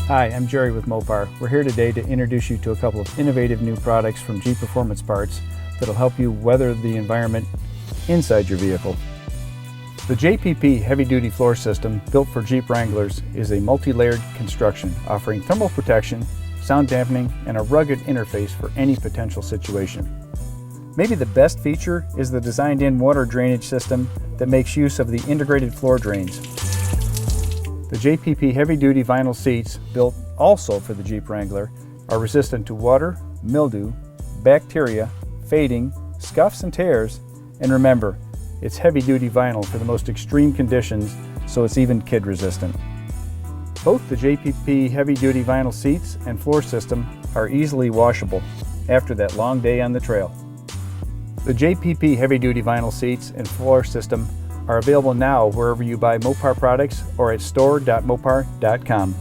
Hi, I'm Jerry with Mopar. We're here today to introduce you to a couple of innovative new products from Jeep Performance Parts that'll help you weather the environment inside your vehicle. The JPP Heavy Duty Floor System, built for Jeep Wranglers, is a multi-layered construction offering thermal protection, sound dampening, and a rugged interface for any potential situation. Maybe the best feature is the designed-in water drainage system that makes use of the integrated floor drains. The JPP heavy-duty vinyl seats, built also for the Jeep Wrangler, are resistant to water, mildew, bacteria, fading, scuffs and tears, and remember, it's heavy-duty vinyl for the most extreme conditions, so it's even kid-resistant. Both the JPP heavy-duty vinyl seats and floor system are easily washable after that long day on the trail. The JPP heavy-duty vinyl seats and floor system are available now wherever you buy Mopar products or at store.mopar.com.